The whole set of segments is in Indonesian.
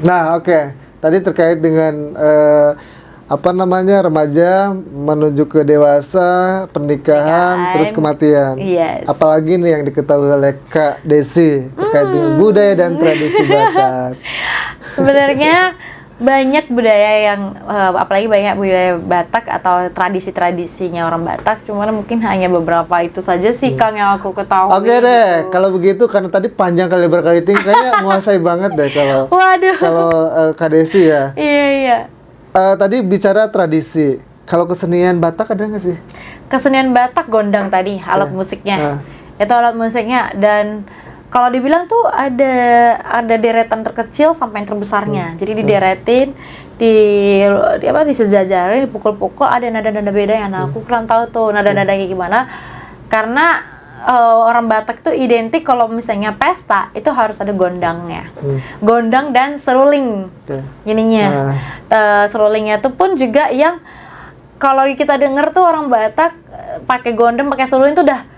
Nah, oke. Tadi terkait dengan remaja menuju ke dewasa, pernikahan, terus kematian. Yes. Apalagi nih yang diketahui oleh Kak Desi terkait dengan budaya dan tradisi Batak. Sebenarnya banyak budaya yang apalagi banyak budaya Batak atau tradisi-tradisinya orang Batak, cuman mungkin hanya beberapa itu saja sih Kang yang aku ketahui. Oke deh, kalau begitu karena tadi panjang kali lebar kali tinggi, kayaknya menguasai banget deh kalau Waduh. kalau Kak Desi ya. Iya. Tadi bicara tradisi, kalau kesenian Batak ada nggak sih? Kesenian Batak gondang tadi, alat musiknya. Itu alat musiknya, dan kalau dibilang tuh ada deretan terkecil sampai yang terbesarnya. Jadi dideretin, disejajarin, dipukul-pukul, ada nada-nada beda yang aku kurang tahu tuh nada-nada kayak gimana. Karena orang Batak tuh identik kalau misalnya pesta itu harus ada gondangnya. Gondang dan seruling. Ininya. Serulingnya itu pun juga yang kalau kita denger tuh orang Batak pakai gondang, pakai seruling tuh udah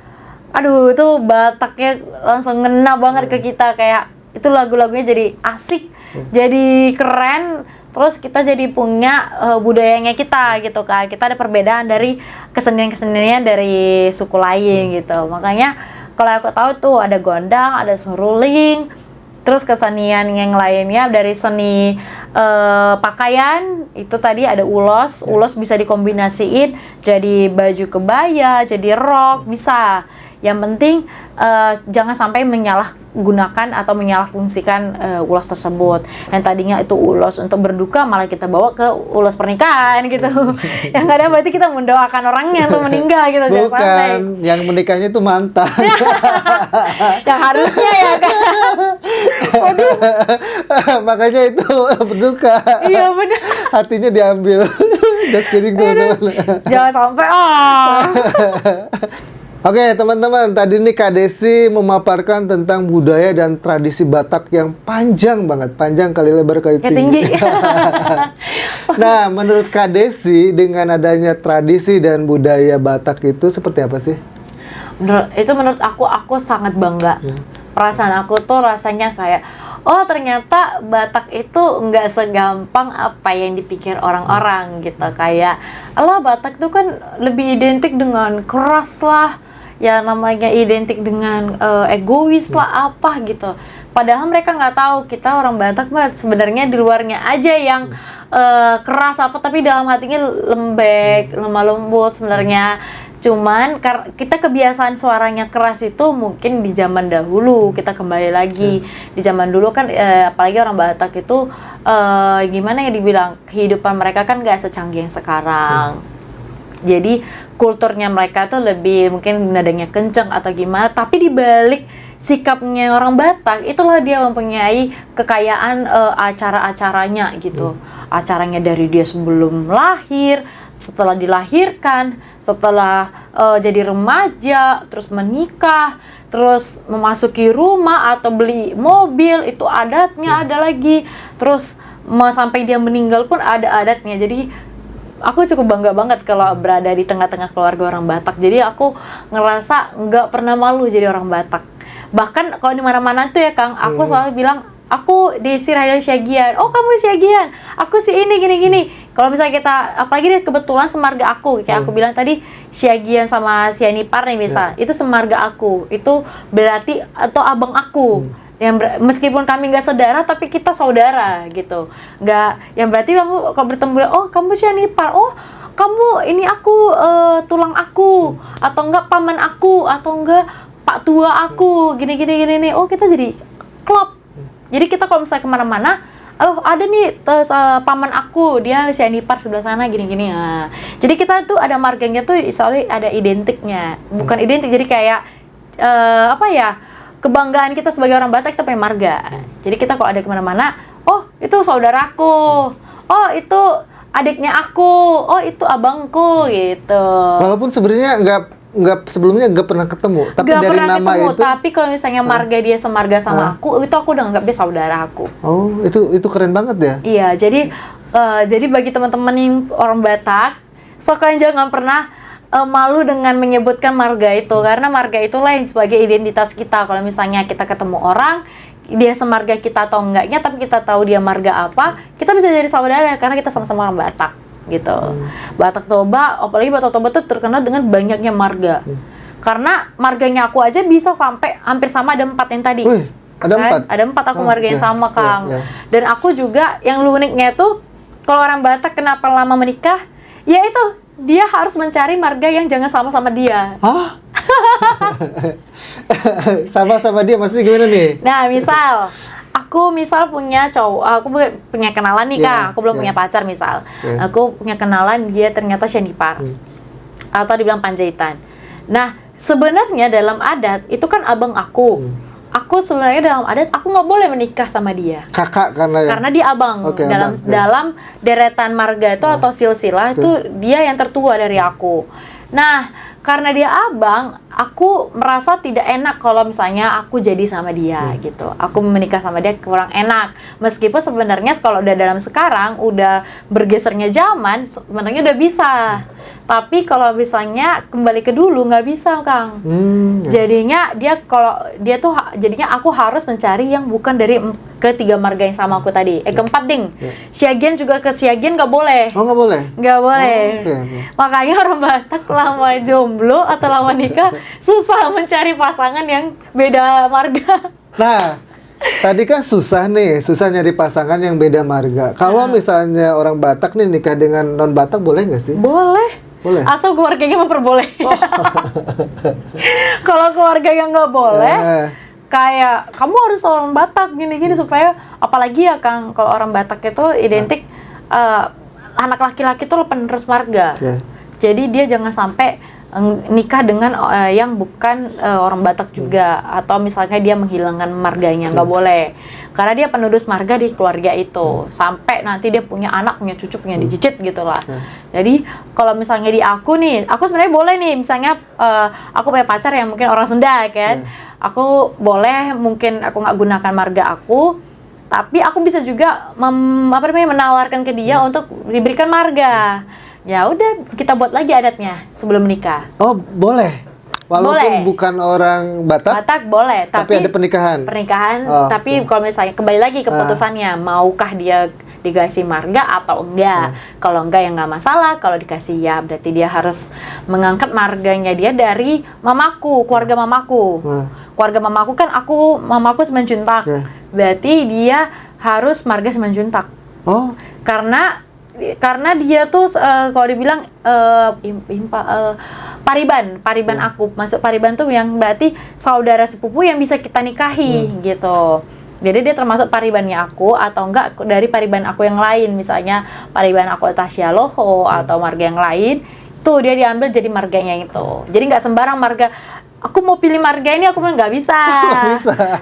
aduh, itu Bataknya langsung ngena banget ke kita, kayak itu lagu-lagunya jadi asik, jadi keren, terus kita jadi punya budayanya kita gitu kan. Kita ada perbedaan dari kesenian-keseniannya dari suku lain gitu. Makanya kalau aku tahu tuh ada gondang, ada seruling, terus kesenian yang lainnya dari seni pakaian itu tadi ada ulos. Ulos bisa dikombinasiin jadi baju kebaya, jadi rok, bisa. Yang penting jangan sampai menyalahgunakan atau menyalahfungsikan ulos tersebut. Yang tadinya itu ulos untuk berduka malah kita bawa ke ulos pernikahan gitu. Yang ada berarti kita mendoakan orangnya untuk meninggal gitu. Bukan, yang menikahnya itu mantan. Yang harusnya ya kan. Makanya itu berduka. Iya benar. Hatinya diambil. Just kidding teman-teman. Jangan sampai Oke teman-teman, tadi nih Kak Desi memaparkan tentang budaya dan tradisi Batak yang panjang banget, panjang kali lebar kali tinggi. Nah, menurut Kak Desi dengan adanya tradisi dan budaya Batak itu seperti apa sih? Menurut aku sangat bangga. Perasaan aku tuh rasanya kayak, oh ternyata Batak itu nggak segampang apa yang dipikir orang-orang gitu. Kayak, alah Batak tuh kan lebih identik dengan keras lah, ya namanya identik dengan egois lah apa gitu. Padahal mereka nggak tahu kita orang Batak banget sebenarnya di luarnya aja yang keras apa, tapi dalam hatinya lembek, lemah lembut sebenarnya. Cuman kita kebiasaan suaranya keras itu mungkin di zaman dahulu. Kita kembali lagi di zaman dulu kan apalagi orang Batak itu gimana ya dibilang, kehidupan mereka kan nggak secanggih yang sekarang. Jadi kulturnya mereka tuh lebih mungkin nadanya kenceng atau gimana, tapi dibalik sikapnya orang Batak itulah dia mempunyai kekayaan acara-acaranya gitu. Acaranya dari dia sebelum lahir, setelah dilahirkan, setelah jadi remaja, terus menikah, terus memasuki rumah atau beli mobil, itu adatnya ada lagi. Terus sampai dia meninggal pun ada adatnya. Jadi aku cukup bangga banget kalau berada di tengah-tengah keluarga orang Batak. Jadi aku ngerasa nggak pernah malu jadi orang Batak. Bahkan kalau di mana-mana tuh ya Kang, aku selalu bilang, aku Desi Rahel Syagian. Oh kamu Syagian, aku si ini gini-gini. Kalau misalnya kita, apalagi dia kebetulan semarga aku, kayak aku bilang tadi, Syagian sama Sianipar nih misal, itu semarga aku. Itu berarti atau abang aku. Yang meskipun kami nggak saudara tapi kita saudara gitu. Yang berarti aku kalau bertemu, oh kamu Sianipar, oh kamu ini aku tulang aku, atau enggak paman aku, atau enggak pak tua aku, gini nih. Oh kita jadi klop. Jadi kita kalau misalnya kemana-mana, oh ada nih paman aku, dia Sianipar sebelah sana gini. Nah, jadi kita tuh ada marganya tuh selalu ada identiknya, bukan identik, jadi kayak kebanggaan kita sebagai orang Batak kita punya marga. Jadi kita kalau ada kemana-mana, oh itu saudaraku, oh itu adiknya aku, oh itu abangku gitu. Walaupun sebenarnya sebelumnya nggak pernah ketemu, tapi gak dari pernah nama ketemu, itu. tapi kalau misalnya marga dia semarga sama aku, itu aku udah anggap dia saudara aku. Oh itu keren banget ya. Iya, jadi bagi teman-teman yang orang Batak, kalian jangan pernah malu dengan menyebutkan marga itu, karena marga itulah yang sebagai identitas kita. Kalau misalnya kita ketemu orang, dia semarga kita atau enggaknya, tapi kita tahu dia marga apa, kita bisa jadi saudara karena kita sama-sama orang Batak gitu. Batak Toba, apalagi Batak Toba tuh terkenal dengan banyaknya marga. Karena marganya aku aja bisa sampai hampir sama, ada 4 yang tadi. Wih, ada 4? Ada 4 aku marga yang sama, Kang. ya. Dan aku juga yang uniknya tuh, kalau orang Batak kenapa lama menikah, ya itu, dia harus mencari marga yang jangan sama-sama dia. Hah? Sama-sama dia maksudnya gimana nih? Nah, aku punya cowok, aku punya kenalan nih, Kak. Aku belum punya pacar misal. Aku punya kenalan, dia ternyata Syanipar. Atau dibilang Panjaitan. Nah, sebenarnya dalam adat, itu kan abang aku. Aku sebenarnya dalam adat, aku nggak boleh menikah sama dia. Kakak karena dia abang. Dalam deretan marga itu atau silsilah itu dia yang tertua dari aku. Nah, karena dia abang, aku merasa tidak enak kalau misalnya aku jadi sama dia gitu. Aku menikah sama dia kurang enak. Meskipun sebenarnya kalau udah dalam sekarang, udah bergesernya zaman, sebenarnya udah bisa. Tapi kalau misalnya kembali ke dulu nggak bisa, Kang. Jadinya jadinya aku harus mencari yang bukan dari ketiga marga yang sama aku tadi. Keempat ding. Syagian juga ke Syagian nggak boleh. Oh, nggak boleh? Nggak boleh. Okay. Makanya orang Batak lama jomblo atau lama nikah susah mencari pasangan yang beda marga. Nah, tadi kan susah nyari pasangan yang beda marga. Kalau misalnya orang Batak nih nikah dengan non Batak boleh nggak sih? Boleh. Asal keluarganya memperbolehkan. Kalau keluarga yang nggak boleh, kayak kamu harus orang Batak gini-gini supaya, apalagi ya Kang, kalau orang Batak itu identik anak laki-laki itu penerus marga. Jadi dia jangan sampai nikah dengan yang bukan orang Batak juga, atau misalnya dia menghilangkan marganya, nggak boleh. Karena dia penerus marga di keluarga itu, sampai nanti dia punya anak, punya cucu, punya dicicit gitulah. Jadi kalau misalnya di aku sebenarnya boleh nih, misalnya aku punya pacar yang mungkin orang Sunda kan, aku boleh, mungkin aku nggak gunakan marga aku, tapi aku bisa juga menawarkan ke dia untuk diberikan marga. Ya udah, kita buat lagi adatnya sebelum nikah. Oh, boleh. Walaupun bukan orang Batak boleh, tapi ada pernikahan. Tapi kalau misalnya kembali lagi keputusannya, maukah dia dikasih marga atau enggak. Kalau enggak ya nggak masalah, kalau dikasih ya berarti dia harus mengangkat marganya dia dari mamaku, keluarga mamaku. Keluarga mamaku kan mamaku Semenjuntak. Berarti dia harus marga Semenjuntak. Oh. Karena dia tuh kalau dibilang Pariban aku masuk Pariban tuh yang berarti saudara sepupu yang bisa kita nikahi gitu. Jadi dia termasuk Paribannya aku, atau enggak dari Pariban aku yang lain, misalnya Pariban aku Tasyaloho atau marga yang lain, tuh dia diambil jadi marganya itu. Jadi nggak sembarang marga. Aku mau pilih marga ini, aku bilang nggak bisa.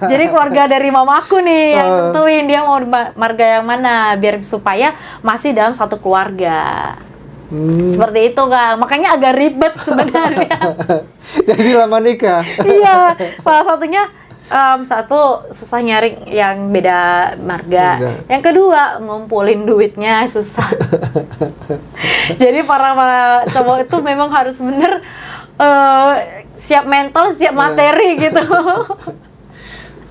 Jadi keluarga dari mamaku nih yang tentuin dia mau marga yang mana, biar supaya masih dalam satu keluarga. Seperti itu, Kang. Makanya agak ribet sebenarnya. Jadi lama nikah. Iya, salah satunya satu susah nyari yang beda marga. Yang kedua, ngumpulin duitnya susah. Jadi para cowok itu memang harus bener siap mental, siap materi gitu.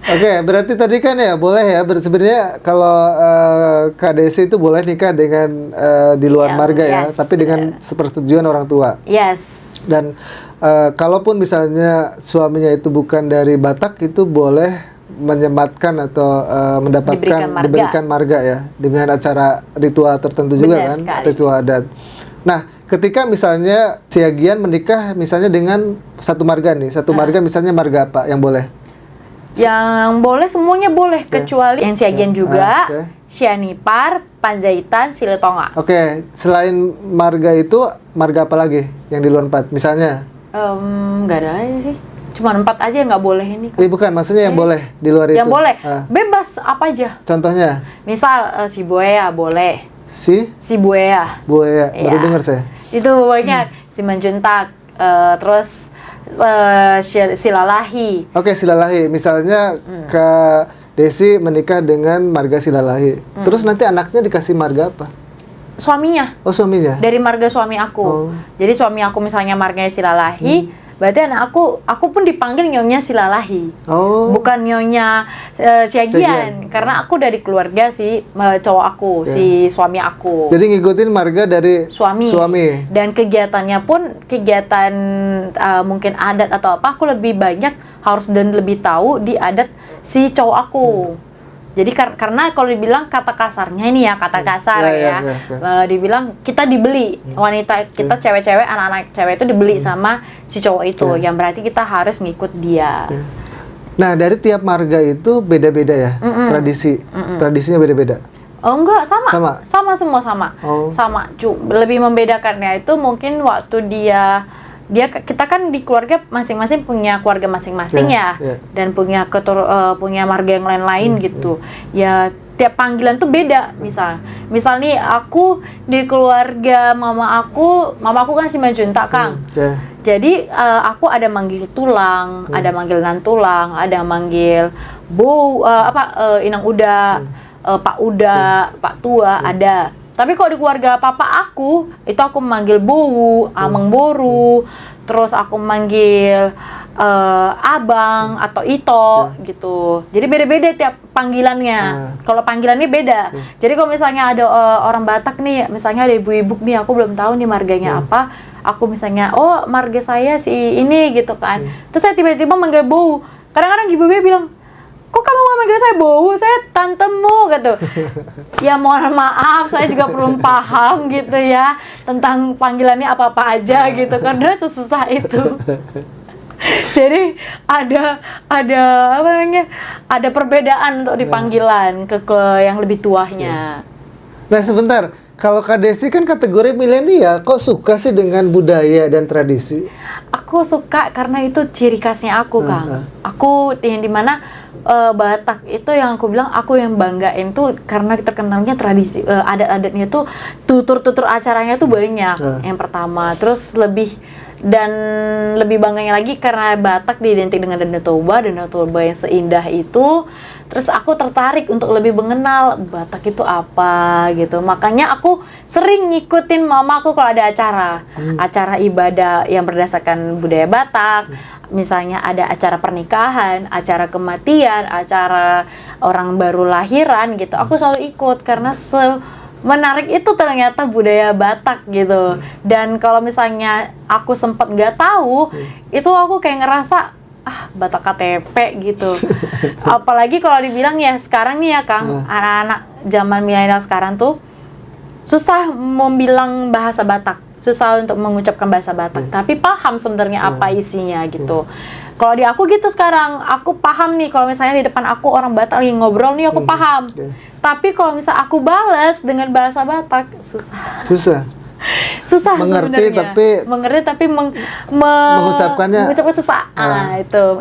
Oke, berarti tadi kan ya boleh ya. Sebenarnya kalau KDC itu boleh nikah dengan di luar marga ya, tapi dengan sepersetujuan orang tua. Dan kalaupun misalnya suaminya itu bukan dari Batak, itu boleh menyematkan atau diberikan marga ya, dengan acara ritual tertentu juga kan, ritual adat. Nah, ketika misalnya Syagian menikah misalnya dengan satu marga nih, marga misalnya marga apa yang boleh? Yang boleh semuanya boleh, kecuali yang Syagian juga, Syanipar, Panjaitan, Silitonga. Oke, selain marga itu, marga apa lagi yang di luar 4? Misalnya? Nggak ada aja sih. Cuma 4 aja yang nggak boleh ini. Bukan, maksudnya yang boleh di luar itu? Yang boleh, bebas apa aja. Contohnya? Misal si Buaya boleh. Si Buaya. Buaya, baru dengar saya. Itu banyak, si Menjuntak, terus Silalahi. Oke, Silalahi. Misalnya Kak Desi menikah dengan marga Silalahi. Terus nanti anaknya dikasih marga apa? Suaminya. Oh, suaminya? Dari marga suami aku. Jadi suami aku misalnya marganya Silalahi, Berarti anak aku pun dipanggil Nyonya Silalahi. Oh. Bukan Nyonya Siagian. Karena aku dari keluarga si cowok aku, si suami aku. Jadi ngikutin marga dari suami. Dan kegiatannya pun kegiatan mungkin adat atau apa, aku lebih banyak harus dan lebih tahu di adat si cowok aku. Jadi karena kalau dibilang kata kasarnya ini ya, kata kasar dibilang kita dibeli, wanita kita cewek-cewek, anak-anak cewek itu dibeli sama si cowok itu, yang berarti kita harus ngikut dia. Nah, dari tiap marga itu beda-beda ya, tradisinya beda-beda. Oh enggak, sama semua sama. Sama. Lebih membedakannya itu mungkin waktu kita kan di keluarga masing-masing punya keluarga masing-masing dan punya punya marga yang lain-lain gitu. Ya tiap panggilan tuh beda. Misal nih aku di keluarga mama aku kan Simanjuntak, Kang. Jadi aku ada manggil tulang, ada manggil nan tulang, ada manggil inang uda, Pak Uda, Pak Tua, ada. Tapi kalau di keluarga papa aku, itu aku manggil Bowu, Ameng Boru, terus aku manggil Abang atau Ito gitu. Jadi beda-beda tiap panggilannya. Kalau panggilannya beda. Jadi kalau misalnya ada orang Batak nih, misalnya ada ibu-ibu nih, aku belum tahu nih marganya apa. Aku misalnya, oh marga saya si ini gitu kan. Terus saya tiba-tiba manggil Bowu. Kadang-kadang ibu-ibu bilang, kok kamu mau manggil saya Bowu? Saya tantemu gitu. Ya mohon maaf, saya juga belum paham gitu ya tentang panggilannya apa-apa aja gitu, karena sesusah itu. Jadi ada apa namanya? Ada perbedaan untuk dipanggilan ke yang lebih tuanya. Nah, sebentar. Kalau Kak Desi kan kategori milenial, kok suka sih dengan budaya dan tradisi? Aku suka karena itu ciri khasnya aku, Kang. Aku yang dimana Batak itu yang aku bilang aku yang banggain tuh karena terkenalnya tradisi adat-adatnya tuh tutur-tutur acaranya tuh banyak. Yang pertama, terus lebih bangganya lagi karena Batak diidentik dengan Danau Toba yang seindah itu. Terus aku tertarik untuk lebih mengenal Batak itu apa gitu. Makanya aku sering ngikutin mamaku kalau ada acara ibadah yang berdasarkan budaya Batak. Misalnya ada acara pernikahan, acara kematian, acara orang baru lahiran gitu. Aku selalu ikut karena menarik itu ternyata budaya Batak gitu. Dan kalau misalnya aku sempat nggak tahu, itu aku kayak ngerasa Batak KTP gitu. Apalagi kalau dibilang ya sekarang nih ya Kang, anak-anak zaman milenial sekarang tuh susah mau bilang bahasa Batak, susah untuk mengucapkan bahasa Batak, tapi paham sebenarnya apa isinya gitu. Kalau di aku gitu sekarang, aku paham nih kalau misalnya di depan aku orang Batak lagi ngobrol nih, aku paham. Tapi kalau misalnya aku balas dengan bahasa Batak, susah mengerti tapi mengucapkannya susah.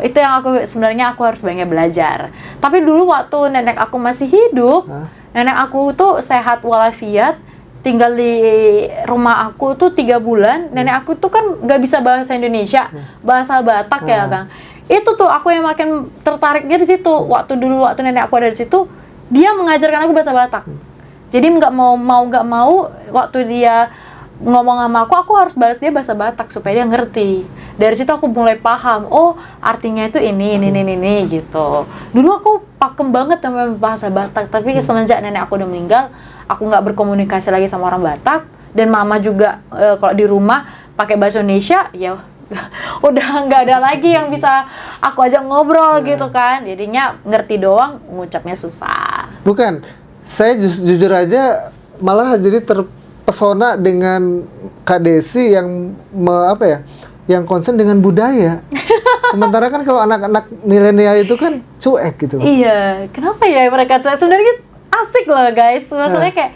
Itu yang sebenarnya aku harus banyak belajar. Tapi dulu waktu nenek aku masih hidup, nenek aku tuh sehat walafiat, tinggal di rumah aku tuh 3 bulan. Nenek aku tuh kan nggak bisa bahasa Indonesia, bahasa Batak ya Kang. Itu tuh aku yang makin tertarik dari situ. Waktu nenek aku ada di situ, dia mengajarkan aku bahasa Batak. Jadi nggak mau waktu dia ngomong sama aku harus balas dia bahasa Batak supaya dia ngerti. Dari situ aku mulai paham, oh artinya itu ini gitu. Dulu aku pakem banget sama bahasa Batak, tapi semenjak nenek aku udah meninggal, aku nggak berkomunikasi lagi sama orang Batak. Dan mama juga kalau di rumah pakai bahasa Indonesia, ya udah nggak ada lagi yang bisa aku ajak ngobrol gitu kan. Jadinya ngerti doang, ngucapnya susah. Bukan, saya jujur aja malah jadi terpesona dengan Kak Desi yang yang concern dengan budaya. Sementara kan kalau anak-anak milenial itu kan cuek gitu. Iya, kenapa ya mereka cuek? Sebenarnya asik loh guys. Maksudnya kayak,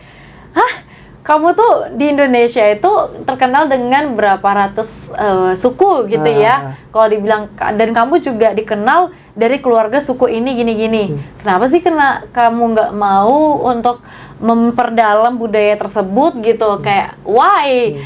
kamu tuh di Indonesia itu terkenal dengan berapa ratus suku gitu ya. Kalau dibilang, dan kamu juga dikenal dari keluarga suku ini gini-gini. Kenapa sih kamu nggak mau untuk memperdalam budaya tersebut gitu? Kayak why?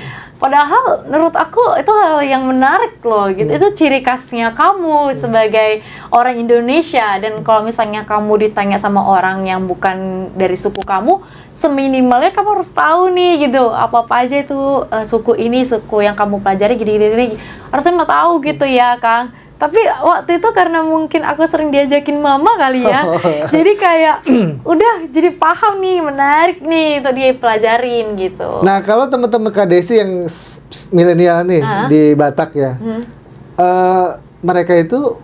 Padahal menurut aku itu hal yang menarik loh gitu. Itu ciri khasnya kamu sebagai orang Indonesia. Dan kalau misalnya kamu ditanya sama orang yang bukan dari suku kamu, seminimalnya kamu harus tahu nih gitu, apa-apa aja itu suku ini, suku yang kamu pelajari gini-gini. Harusnya mau tahu gitu ya, Kang. Tapi waktu itu karena mungkin aku sering diajakin mama kali ya, jadi kayak udah jadi paham nih, menarik nih untuk dipelajarin gitu. Nah, kalau teman-teman Kak Desi yang milenial nih di Batak ya, mereka itu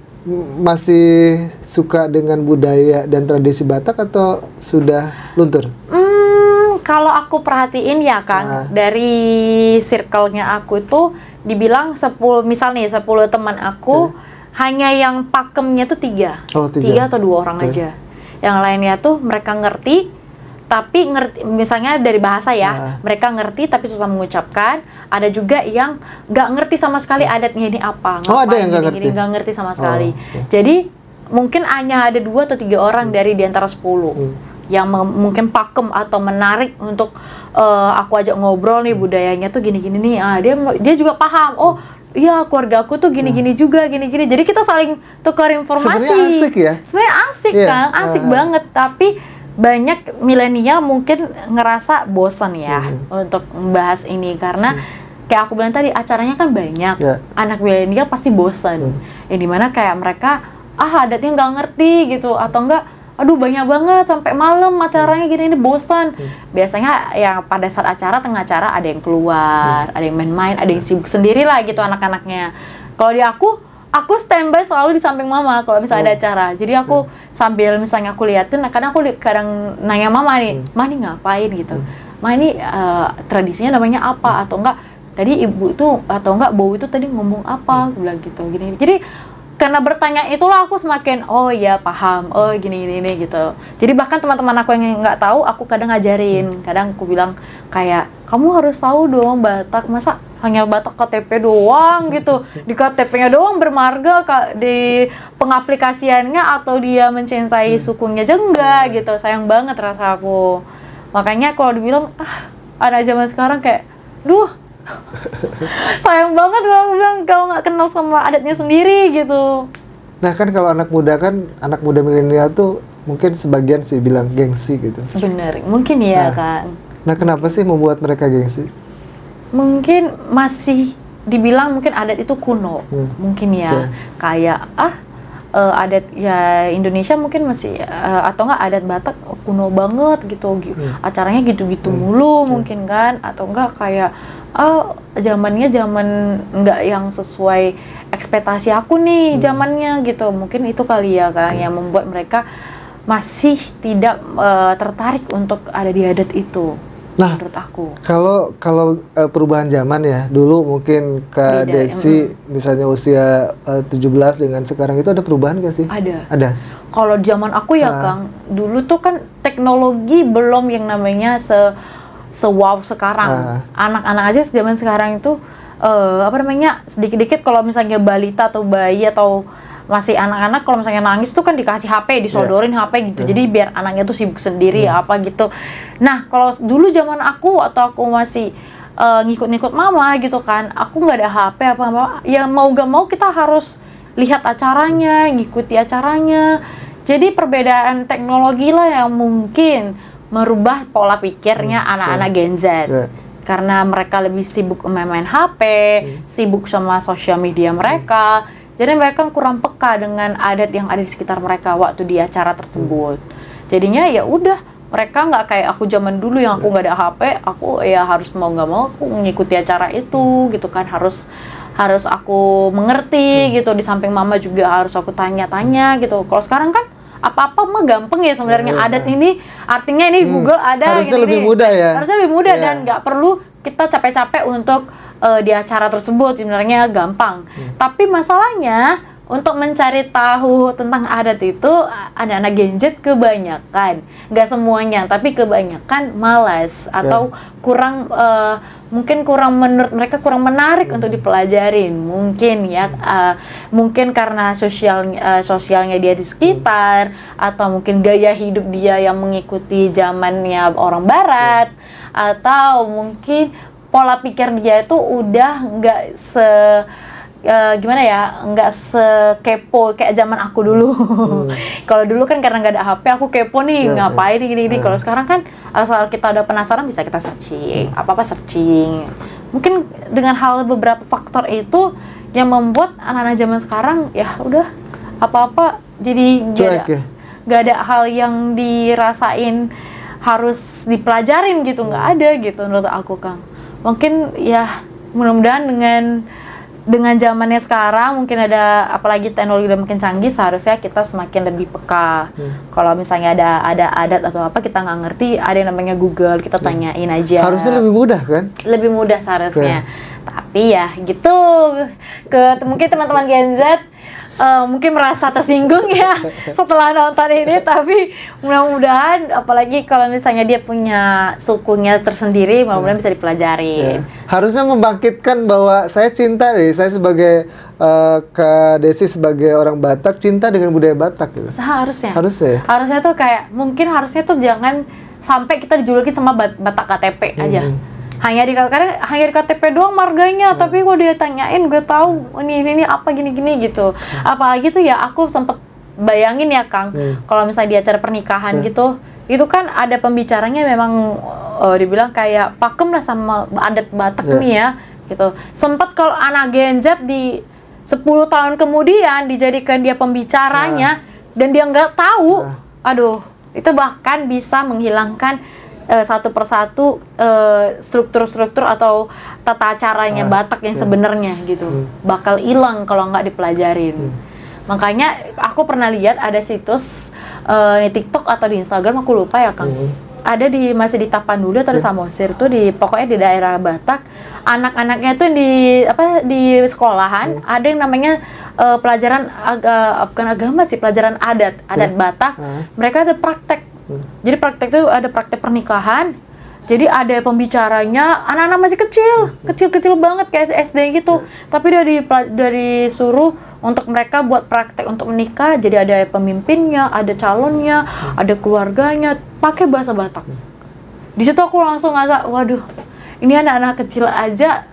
masih suka dengan budaya dan tradisi Batak atau sudah luntur? Kalau aku perhatiin ya Kang, dari circle-nya aku tuh dibilang 10 teman aku, hanya yang pakemnya tuh 3 atau 2 orang aja. Yang lainnya tuh mereka ngerti, tapi misalnya dari bahasa ya, mereka ngerti tapi susah mengucapkan. Ada juga yang nggak ngerti sama sekali adatnya ini apa, ada yang nggak ngerti sama sekali. Jadi mungkin hanya ada 2 atau 3 orang dari diantara 10 yang mungkin pakem atau menarik untuk aku ajak ngobrol nih, budayanya tuh gini-gini nih. Dia juga paham. Oh iya, keluarga aku tuh gini-gini juga, gini-gini. Jadi kita saling tukar informasi. Sebenarnya asik ya? Sebenarnya asik Kang, asik banget. Tapi banyak milenial mungkin ngerasa bosan ya untuk membahas ini. Karena kayak aku bilang tadi, acaranya kan banyak. Anak milenial pasti bosan. Yang dimana kayak mereka, adatnya nggak ngerti gitu. Atau enggak, aduh banyak banget sampai malam acaranya gini, ini bosan. Biasanya ya pada saat acara, tengah acara ada yang keluar, ada yang main-main, ada yang sibuk sendiri lah gitu anak-anaknya. Kalau di aku standby selalu di samping mama kalau misalnya ada acara. Jadi aku sambil misalnya aku liatin, kadang aku kadang nanya mama nih, "Ma ini ngapain?" gitu. "Ma ini tradisinya namanya apa?" Atau enggak, "Tadi ibu itu atau enggak bau itu tadi ngomong apa?" Aku bilang gitu, gini. Jadi karena bertanya itulah aku semakin paham, gini gitu. Jadi bahkan teman-teman aku yang nggak tahu, aku kadang ngajarin. Kadang aku bilang kayak, kamu harus tahu dong Batak, masa hanya Batak KTP doang gitu. Di KTP-nya doang bermarga, di pengaplikasiannya atau dia mencintai sukunya aja enggak gitu. Sayang banget rasa aku. Makanya kalau dibilang, anak zaman sekarang kayak, sayang banget kalau nggak kenal sama adatnya sendiri gitu. Nah kan kalau anak muda milenial tuh mungkin sebagian sih bilang gengsi gitu. Bener, mungkin ya kan. Nah kenapa sih membuat mereka gengsi? Mungkin masih dibilang mungkin adat itu kuno, mungkin ya. Kayak adat ya Indonesia mungkin masih atau enggak adat Batak kuno banget gitu. Acaranya gitu-gitu mulu mungkin kan, atau enggak kayak zamannya zaman nggak yang sesuai ekspektasi aku nih zamannya gitu. Mungkin itu kali ya Kang yang membuat mereka masih tidak tertarik untuk ada di adat itu. Nah, menurut aku. Kalau perubahan zaman ya, dulu mungkin Kak Desi misalnya usia 17 dengan sekarang itu ada perubahan nggak sih? Ada. Kalau zaman aku ya Kang, dulu tuh kan teknologi belum yang namanya wow sekarang. Anak-anak aja zaman sekarang itu sedikit-dikit kalau misalnya balita atau bayi atau masih anak-anak, kalau misalnya nangis tuh kan dikasih HP, disodorin HP gitu. Jadi biar anaknya tuh sibuk sendiri apa gitu. Nah, kalau dulu zaman aku atau aku masih ngikut-ngikut mama gitu kan, aku nggak ada HP apa-apa. Ya mau gak mau kita harus lihat acaranya, ngikuti acaranya. Jadi perbedaan teknologi lah yang mungkin merubah pola pikirnya anak-anak Gen Z. Karena mereka lebih sibuk main-main HP, sibuk sama sosial media mereka. Jadi mereka kurang peka dengan adat yang ada di sekitar mereka waktu di acara tersebut. Jadinya ya udah, mereka nggak kayak aku zaman dulu yang aku nggak ada HP, aku ya harus mau nggak mau aku mengikuti acara itu gitu kan, harus aku mengerti gitu. Di samping mama juga harus aku tanya-tanya gitu. Kalau sekarang kan apa-apa mah gampang ya sebenarnya. Adat ini artinya ini Google ada. Harusnya lebih mudah ya. Harusnya lebih mudah dan nggak perlu kita capek-capek untuk di acara tersebut, sebenarnya gampang. Tapi masalahnya untuk mencari tahu tentang adat itu anak-anak Gen Z kebanyakan, nggak semuanya, tapi kebanyakan malas atau kurang mungkin kurang menurut mereka kurang menarik untuk dipelajarin. Mungkin ya mungkin karena sosialnya dia di sekitar, atau mungkin gaya hidup dia yang mengikuti zamannya orang barat, atau mungkin pola pikir dia itu udah nggak gimana ya, nggak sekepo kayak zaman aku dulu. Kalau dulu kan karena nggak ada HP, aku kepo nih, ngapain gini-gini. Kalau sekarang kan asal kita udah penasaran bisa kita searching, apa-apa searching. Mungkin dengan hal beberapa faktor itu yang membuat anak-anak zaman sekarang ya udah apa-apa jadi nggak ada hal yang dirasain harus dipelajarin gitu, nggak ada gitu menurut aku, Kang. Mungkin ya mudah-mudahan dengan zamannya sekarang mungkin ada, apalagi teknologi udah makin canggih, seharusnya kita semakin lebih peka. Kalau misalnya ada adat atau apa kita nggak ngerti, ada yang namanya Google, kita tanyain aja. Harusnya lebih mudah kan? Lebih mudah seharusnya. Tapi ya gitu, mungkin teman-teman Gen Z mungkin merasa tersinggung ya setelah nonton ini, tapi mudah-mudahan apalagi kalau misalnya dia punya sukunya tersendiri, mudah-mudahan bisa dipelajari. Harusnya membangkitkan bahwa saya cinta deh, saya sebagai Kak Desi sebagai orang Batak cinta dengan budaya Batak gitu. Harusnya tuh kayak mungkin harusnya tuh jangan sampai kita dijulukin sama Batak KTP aja. Hanya di KTP doang marganya, tapi kalau dia tanyain gue tahu ini apa gini-gini gitu. Apalagi tuh ya aku sempet bayangin ya, Kang, kalau misalnya di acara pernikahan gitu, itu kan ada pembicaranya memang dibilang kayak pakem lah sama adat Batak nih ya gitu. Sempet kalau anak Gen Z di 10 tahun kemudian dijadikan dia pembicaranya dan dia nggak tahu, aduh, itu bahkan bisa menghilangkan satu persatu struktur-struktur atau tata caranya Batak yang sebenarnya gitu. Bakal hilang kalau nggak dipelajarin. Makanya aku pernah lihat ada situs di TikTok atau di Instagram, aku lupa ya, Kang. Ada masih di Tapanuli atau di Samosir tuh, pokoknya di daerah Batak. Anak-anaknya tuh di sekolahan ada yang namanya pelajaran bukan agama sih, pelajaran adat Batak. Mereka ada praktek. Jadi praktek itu ada praktek pernikahan. Jadi ada pembicaranya, anak-anak masih kecil banget kayak SD gitu. Tapi dia disuruh untuk mereka buat praktek untuk menikah. Jadi ada pemimpinnya, ada calonnya, ada keluarganya, pakai bahasa Batak. Di situ aku langsung ngerasa, waduh, ini anak-anak kecil aja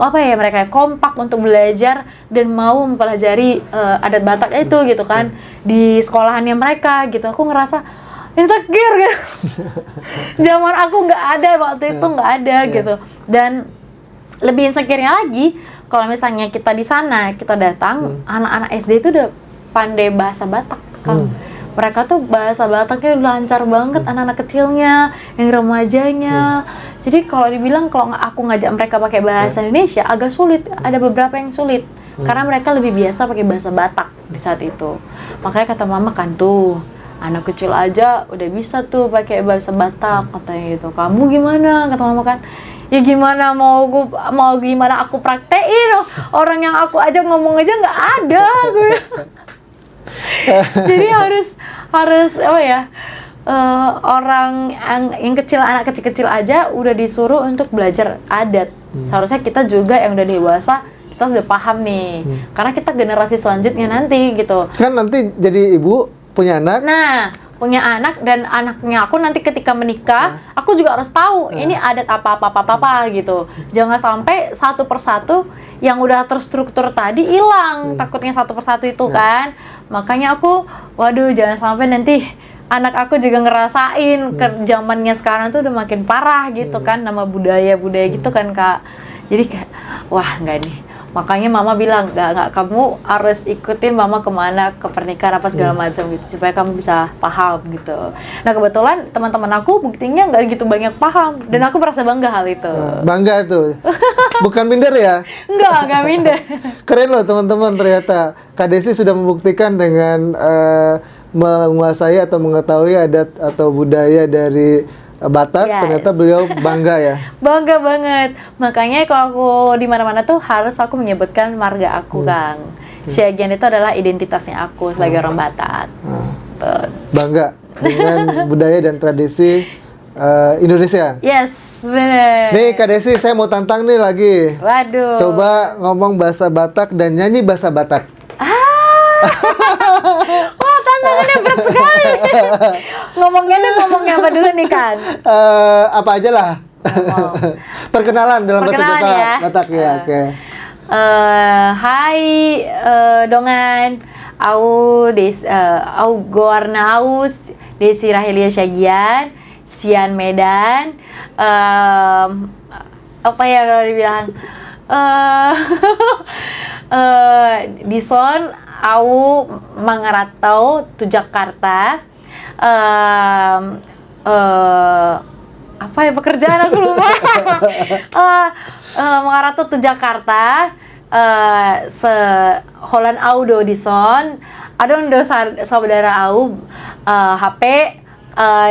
mereka kompak untuk belajar dan mau mempelajari adat Batak itu gitu kan di sekolahannya mereka gitu. Aku ngerasa insecure gitu. Zaman aku nggak ada waktu itu, nggak ada gitu. Dan lebih insecure-nya lagi kalau misalnya kita di sana, kita datang, anak-anak SD itu udah pandai bahasa Batak, Kang. Mereka tuh bahasa Bataknya lancar banget, anak-anak kecilnya, yang remajanya. Jadi kalau dibilang kalau aku ngajak mereka pakai bahasa Indonesia agak sulit, ada beberapa yang sulit. Karena mereka lebih biasa pakai bahasa Batak di saat itu. Makanya kata mama kan tuh, anak kecil aja udah bisa tuh pakai bahasa Batak, katanya gitu. Kamu gimana? Kata mama kan. Ya gimana mau gimana aku praktein, orang yang aku ajak ngomong aja nggak ada gue. Jadi harus apa ya, orang yang kecil, anak kecil-kecil aja udah disuruh untuk belajar adat. Seharusnya kita juga yang udah dewasa, kita sudah paham nih, karena kita generasi selanjutnya nanti gitu. Kan nanti jadi ibu punya anak. Nah, punya anak, dan anaknya aku nanti ketika menikah, aku juga harus tahu ini adat apa gitu. Jangan sampai satu persatu yang udah terstruktur tadi hilang, takutnya satu persatu itu kan. Makanya aku, waduh, jangan sampai nanti anak aku juga ngerasain zamannya sekarang tuh udah makin parah gitu kan, nama budaya gitu kan, Kak. Jadi kayak, wah nggak nih. Makanya mama bilang, nggak, kamu harus ikutin mama kemana, ke pernikahan apa segala macam gitu, supaya kamu bisa paham gitu. Nah kebetulan teman-teman aku buktinya nggak gitu banyak paham, dan aku merasa bangga hal itu. Bangga tuh, bukan minder ya? Nggak minder. Keren loh teman-teman, ternyata Kak Desi sudah membuktikan dengan menguasai atau mengetahui adat atau budaya dari Batak. Ternyata beliau bangga ya. Bangga banget. Makanya kalau aku di mana-mana tuh harus aku menyebutkan marga aku, Kang. Syagian itu adalah identitasnya aku sebagai orang Batak. Bangga dengan budaya dan tradisi Indonesia. Yes, benar. Nih Kak Desi, saya mau tantang nih lagi. Waduh. Coba ngomong bahasa Batak dan nyanyi bahasa Batak. Wah, tantangannya berat sekali. Ngomongnya apa dulu nih, kan? Apa aja lah. Perkenalan dalam bahasa Batak ya. Oke. Hai dongan, au gorna au Desi Rahelia Syagian, Sian Medan. Apa ya kalau dibilang? Dison au mangaratau tu Jakarta. Apa ya pekerjaan aku lupa. Mengarah tuh Jakarta, Holland au do dison, adon do saudara au HP,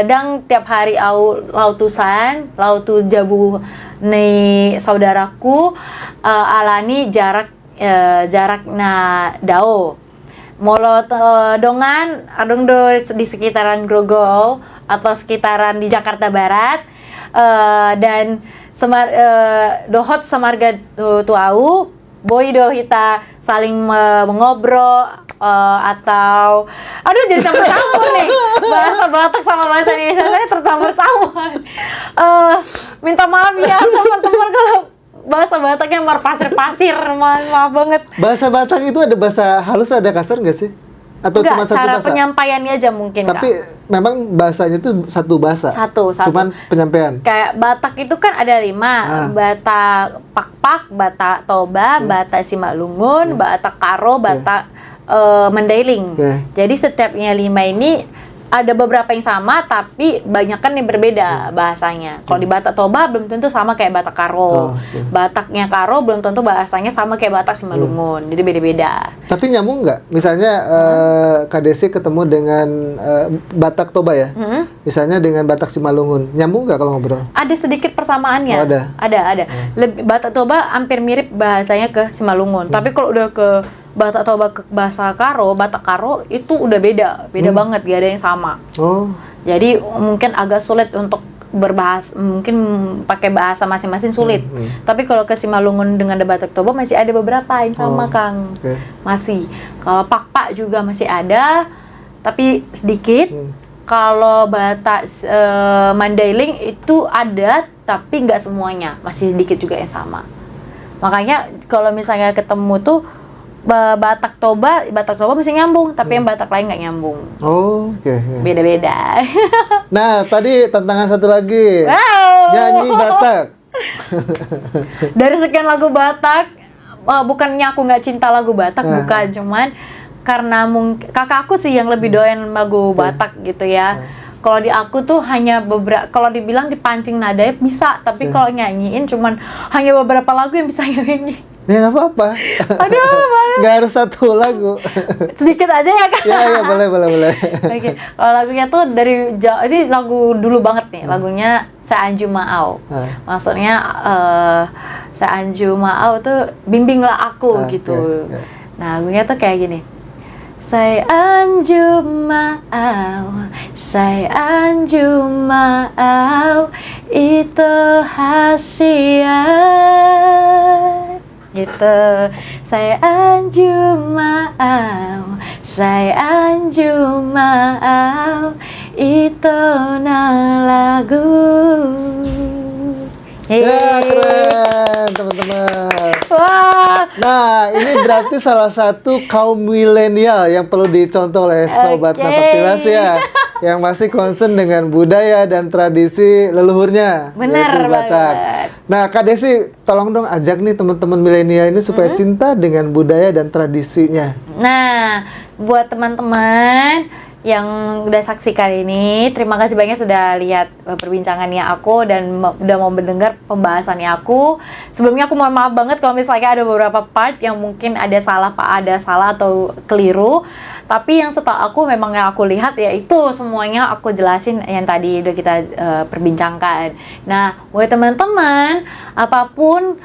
dan tiap hari au lautusan, lautu jabu nih saudaraku, alani jarak na dao. Molo dongan adong do di sekitaran Grogol atau sekitaran di Jakarta Barat. Dan dohot semarga tuau boy do kita saling mengobrol atau jadi campur-campur nih bahasa Batak sama bahasa Indonesia saya tercampur-campur. Minta maaf ya teman-teman kalau bahasa Bataknya pasir-pasir, maaf banget. Bahasa Batak itu ada bahasa halus, ada kasar nggak sih? Atau enggak, cuma satu cara bahasa? penyampaiannya aja mungkin. Tapi memang bahasanya itu satu bahasa. Satu. Cuman penyampaian. Kayak Batak itu kan ada 5. Batak Pakpak, Batak Toba, Batak Simalungun, Batak Karo, Batak Mandailing. Jadi setiapnya 5 ini ada beberapa yang sama tapi banyak kan yang berbeda bahasanya. Kalau di Batak Toba belum tentu sama kayak Batak Karo. Bataknya Karo belum tentu bahasanya sama kayak Batak Simalungun. Jadi beda-beda. Tapi nyambung nggak? Misalnya Kak Desi ketemu dengan Batak Toba ya? Misalnya dengan Batak Simalungun. Nyambung nggak kalau ngobrol? Ada sedikit persamaannya. Oh, ada. Batak Toba hampir mirip bahasanya ke Simalungun. Tapi kalau udah ke Batak Toba ke bahasa Karo, Batak Karo itu udah beda banget, gak ada yang sama. Jadi mungkin agak sulit untuk berbahasa, mungkin pakai bahasa masing-masing sulit. Tapi kalau ke Simalungun dengan Batak Toba masih ada beberapa yang sama, Kang. Masih. Kalau Pakpak juga masih ada, tapi sedikit. Kalau Batak Mandailing itu ada, tapi nggak semuanya, masih sedikit juga yang sama. Makanya kalau misalnya ketemu tuh Batak Toba masih nyambung, tapi yang Batak lain nggak nyambung. Beda-beda. Nah, tadi tantangan satu lagi. Nyanyi Batak. Dari sekian lagu Batak, bukannya aku nggak cinta lagu Batak, bukan, cuman karena kakak aku sih yang lebih doyan lagu Batak gitu ya. Kalau di aku tuh hanya beberapa, kalau dibilang dipancing nadanya bisa, tapi kalau nyanyiin cuman hanya beberapa lagu yang bisa nyanyi. Ya nggak apa-apa. Aduh, nggak harus satu lagu. Sedikit aja ya kan? Ya boleh. Oke, kalau lagunya tuh dari ini lagu dulu banget nih, lagunya Seanju Maau. Maksudnya Seanju Maau tuh bimbinglah aku gitu. Nah, lagunya tuh kayak gini. Seanju Maau, Seanju Maau, itu hasiat. Gitu. Seanju Maau, Seanju Maau, itu lagu. Ya, keren teman-teman. Wah. Nah, ini berarti salah satu kaum milenial yang perlu dicontoh oleh Sobat Napaktilas ya, yang masih concern dengan budaya dan tradisi leluhurnya, yaitu Batak. Nah, Kak Desi, tolong dong ajak nih teman-teman milenial ini supaya cinta dengan budaya dan tradisinya. Nah, buat teman-teman yang udah saksikan ini, terima kasih banyak sudah lihat perbincangannya aku dan udah mau mendengar pembahasannya aku. Sebelumnya aku mohon maaf banget kalau misalnya ada beberapa part yang mungkin ada salah atau keliru. Tapi yang setelah aku memang yang aku lihat ya itu semuanya aku jelasin yang tadi udah kita perbincangkan. Nah, buat teman-teman, apapun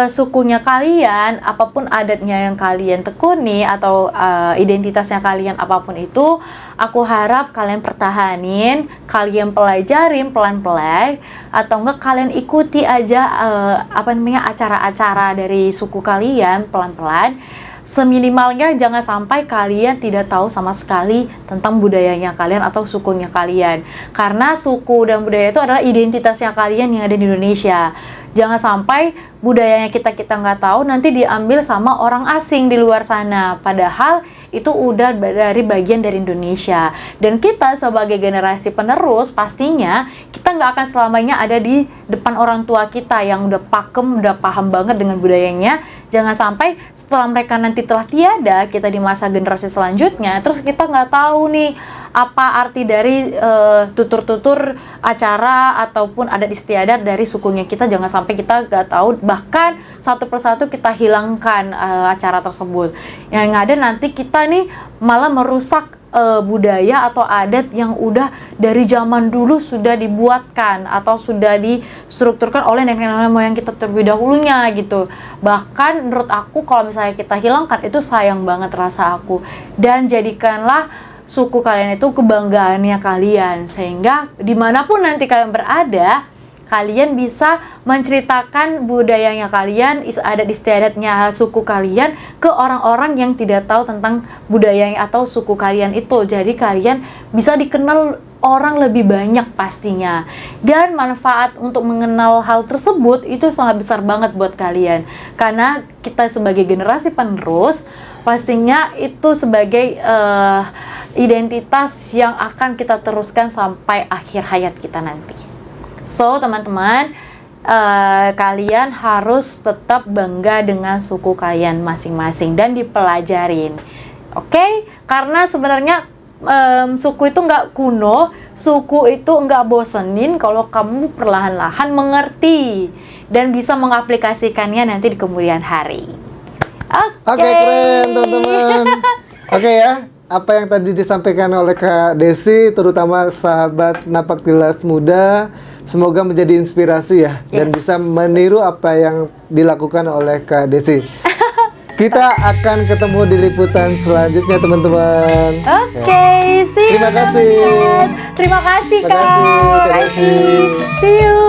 sukunya kalian, apapun adatnya yang kalian tekuni atau identitasnya kalian apapun itu, aku harap kalian pertahanin, kalian pelajarin pelan-pelan, atau enggak kalian ikuti aja acara-acara dari suku kalian pelan-pelan. Seminimalnya jangan sampai kalian tidak tahu sama sekali tentang budayanya kalian atau sukunya kalian. Karena suku dan budaya itu adalah identitasnya kalian yang ada di Indonesia. Jangan sampai budayanya kita nggak tahu nanti diambil sama orang asing di luar sana. Padahal itu udah dari bagian dari Indonesia. Dan kita sebagai generasi penerus pastinya kita nggak akan selamanya ada di depan orang tua kita yang udah pakem, udah paham banget dengan budayanya. Jangan sampai setelah mereka nanti telah tiada, kita di masa generasi selanjutnya, terus kita nggak tahu nih apa arti dari tutur-tutur acara ataupun adat istiadat dari sukunya kita. Jangan sampai kita nggak tahu, bahkan satu persatu kita hilangkan acara tersebut. Yang ada nanti kita nih malah merusak budaya atau adat yang udah dari zaman dulu sudah dibuatkan atau sudah distrukturkan oleh nenek-nenek moyang kita terlebih dahulunya gitu. Bahkan menurut aku kalau misalnya kita hilangkan itu sayang banget rasa aku. Dan jadikanlah suku kalian itu kebanggaannya kalian, sehingga dimanapun nanti kalian berada, kalian bisa menceritakan budayanya kalian, adat istiadatnya suku kalian ke orang-orang yang tidak tahu tentang budayanya atau suku kalian itu. Jadi kalian bisa dikenal orang lebih banyak pastinya. Dan manfaat untuk mengenal hal tersebut itu sangat besar banget buat kalian. Karena kita sebagai generasi penerus, pastinya itu sebagai identitas yang akan kita teruskan sampai akhir hayat kita nanti. So, teman-teman, kalian harus tetap bangga dengan suku kalian masing-masing dan dipelajarin. Oke? Karena sebenarnya suku itu nggak kuno, suku itu nggak bosenin kalau kamu perlahan-lahan mengerti dan bisa mengaplikasikannya nanti di kemudian hari. Oke, keren teman-teman. Oke ya. Apa yang tadi disampaikan oleh Kak Desi, terutama sahabat Napak Tilas Muda, semoga menjadi inspirasi ya, dan bisa meniru apa yang dilakukan oleh Kak Desi. Kita akan ketemu di liputan selanjutnya, teman-teman. Oke, see you. Terima kasih. Terima kasih, Kak. Terima kasih, Kak Desi. See you.